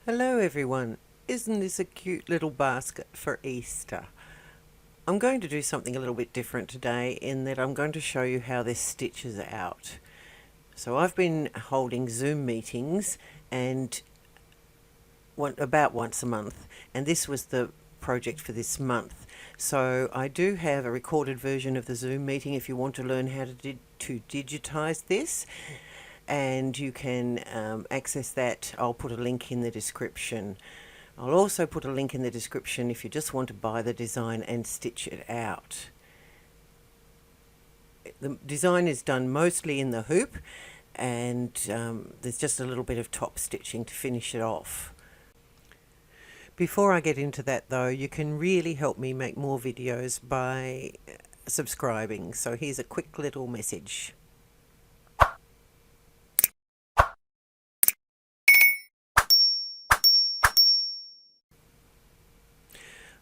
Hello everyone, isn't this a cute little basket for Easter? I'm going to do something a little bit different today in that I'm going to show you how this stitches out. So I've been holding Zoom meetings and about once a month, and this was the project for this month. So I do have a recorded version of the Zoom meeting if you want to learn how to digitize this, and you can access that. I'll put a link in the description. I'll also put a link in the description if you just want to buy the design and stitch it out. The design is done mostly in the hoop, and there's just a little bit of top stitching to finish it off. Before I get into that though, you can really help me make more videos by subscribing. So here's a quick little message.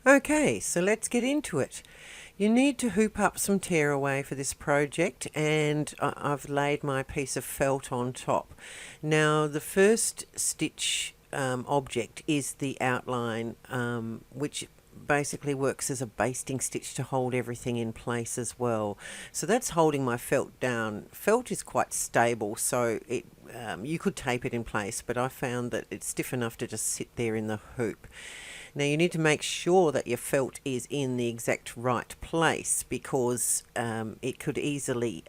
Okay, so let's get into it. You need to hoop up some tearaway for this project, and I've laid my piece of felt on top. Now the first stitch object is the outline, which basically works as a basting stitch to hold everything in place as well. So that's holding my felt down. Felt is quite stable, so you could tape it in place, but I found that it's stiff enough to just sit there in the hoop. Now you need to make sure that your felt is in the exact right place, because it could easily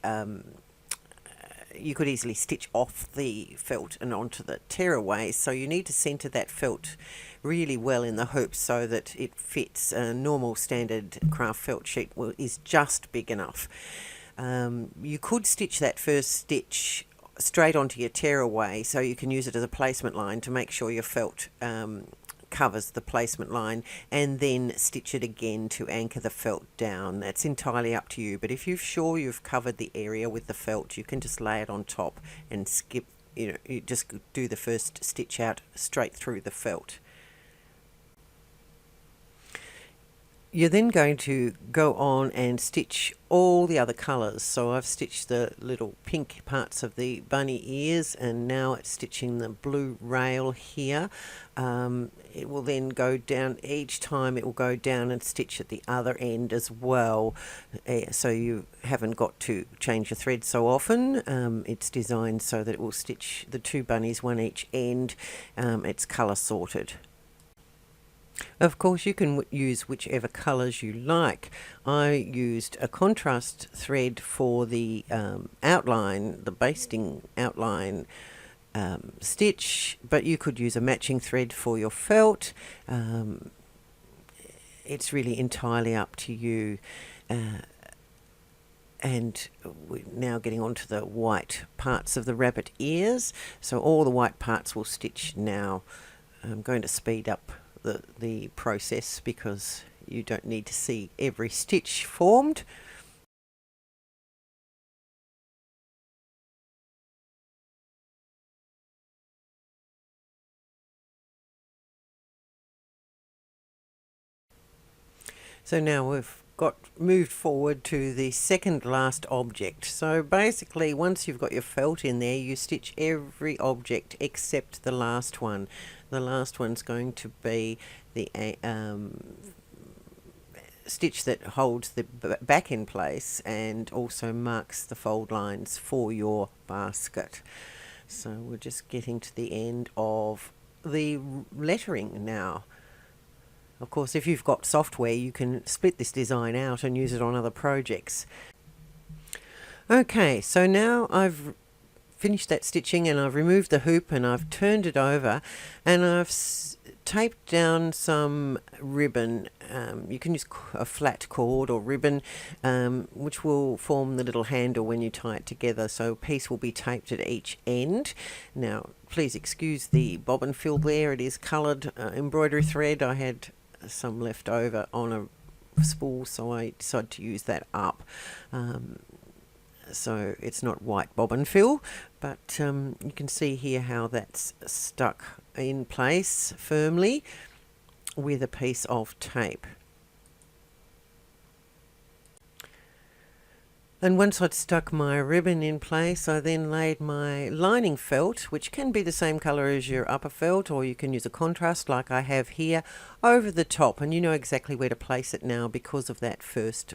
you could easily stitch off the felt and onto the tearaway. So you need to center that felt really well in the hoop so that it fits. A normal standard craft felt sheet is just big enough. You could stitch that first stitch straight onto your tearaway, so you can use it as a placement line to make sure your felt covers the placement line, and then stitch it again to anchor the felt down. That's entirely up to you, but if you're sure you've covered the area with the felt, you can just lay it on top and skip, you just do the first stitch out straight through the felt. You're then going to go on and stitch all the other colours. So I've stitched the little pink parts of the bunny ears, and now it's stitching the blue rail here. It will then go down each time. It will go down and stitch at the other end as well, so you haven't got to change your thread so often. It's designed so that it will stitch the two bunnies one each end. It's colour sorted. Of course, you can use whichever colours you like. I used a contrast thread for the outline, the basting outline stitch, but you could use a matching thread for your felt. It's really entirely up to you. And we're now getting onto the white parts of the rabbit ears. So all the white parts will stitch now. I'm going to speed up the process because you don't need to see every stitch formed. So now we've moved forward to the second last object. So basically, once you've got your felt in there, you stitch every object except the last one. The last one's going to be the stitch that holds the back in place and also marks the fold lines for your basket. So we're just getting to the end of the lettering now. Of course, if you've got software, you can split this design out and use it on other projects. Okay, so now I've finished that stitching and I've removed the hoop and I've turned it over, and I've taped down some ribbon. You can use a flat cord or ribbon, which will form the little handle when you tie it together. So a piece will be taped at each end. Now, please excuse the bobbin fill there. It is coloured embroidery thread. I had some left over on a spool, so I decided to use that up. So it's not white bobbin fill, but you can see here how that's stuck in place firmly with a piece of tape. And once I'd stuck my ribbon in place, I then laid my lining felt, which can be the same colour as your upper felt, or you can use a contrast like I have here, over the top. And you know exactly where to place it now because of that first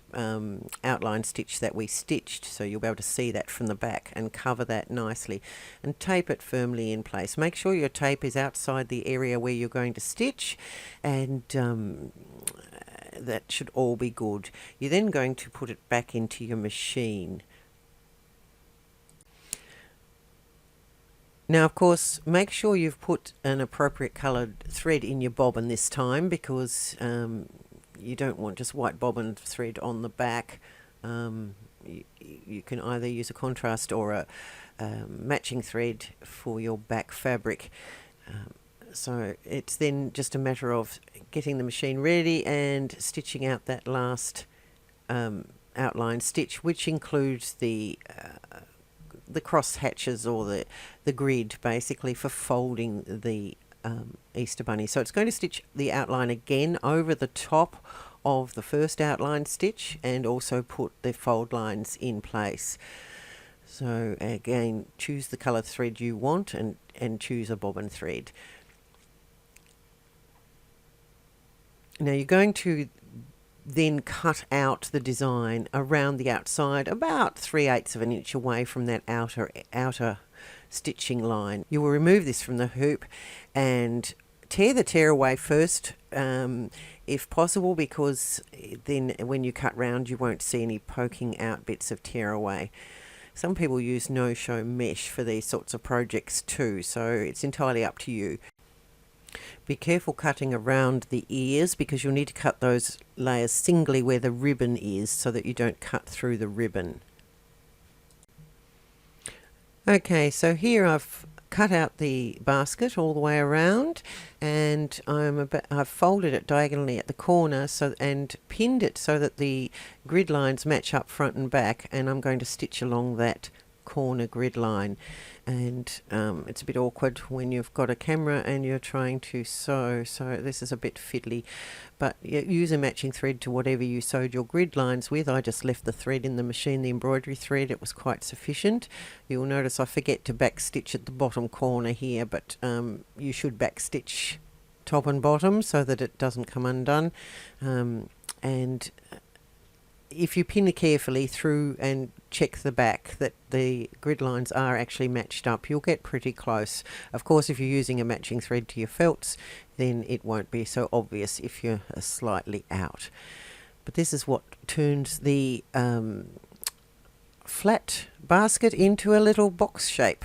outline stitch that we stitched. So you'll be able to see that from the back and cover that nicely and tape it firmly in place. Make sure your tape is outside the area where you're going to stitch, and that should all be good. You're then going to put it back into your machine. Now, of course, make sure you've put an appropriate coloured thread in your bobbin this time, because you don't want just white bobbin thread on the back. You can either use a contrast or a matching thread for your back fabric. So it's then just a matter of getting the machine ready and stitching out that last outline stitch, which includes the cross hatches, or the grid basically for folding the Easter bunny. So it's going to stitch the outline again over the top of the first outline stitch and also put the fold lines in place. So again, choose the colour thread you want and choose a bobbin thread. Now you're going to then cut out the design around the outside about 3/8 of an inch away from that outer stitching line. You will remove this from the hoop and tear the tear away first, if possible, because then when you cut round you won't see any poking out bits of tear away. Some people use no-show mesh for these sorts of projects too, so it's entirely up to you. Be careful cutting around the ears, because you'll need to cut those layers singly where the ribbon is, so that you don't cut through the ribbon. Okay, so here I've cut out the basket all the way around, and I've folded it diagonally at the corner and pinned it so that the grid lines match up front and back, and I'm going to stitch along that corner grid line. And it's a bit awkward when you've got a camera and you're trying to sew, so this is a bit fiddly, but use a matching thread to whatever you sewed your grid lines with. I just left the thread in the machine, the embroidery thread. It was quite sufficient. You'll notice I forget to back stitch at the bottom corner here, but you should back stitch top and bottom so that it doesn't come undone. And if you pin it carefully through and check the back that the grid lines are actually matched up, you'll get pretty close. Of course, if you're using a matching thread to your felts, then it won't be so obvious if you're slightly out. But this is what turns the flat basket into a little box shape.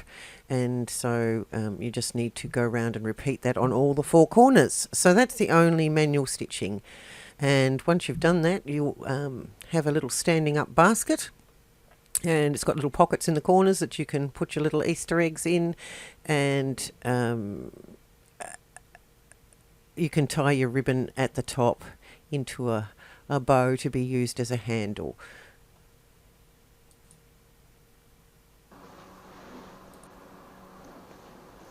And so you just need to go around and repeat that on all the four corners. So that's the only manual stitching. And once you've done that, you'll have a little standing up basket, and it's got little pockets in the corners that you can put your little Easter eggs in, and you can tie your ribbon at the top into a bow to be used as a handle.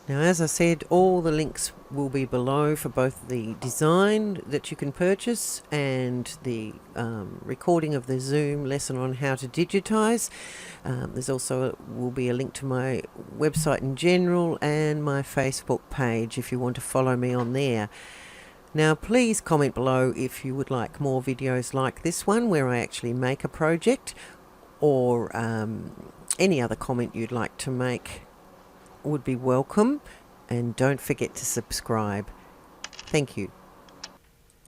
Now, as I said, all the links will be below for both the design that you can purchase and the recording of the Zoom lesson on how to digitize. There's also will be a link to my website in general and my Facebook page if you want to follow me on there. Now, please comment below if you would like more videos like this one where I actually make a project, or any other comment you'd like to make would be welcome, and don't forget to subscribe. Thank you.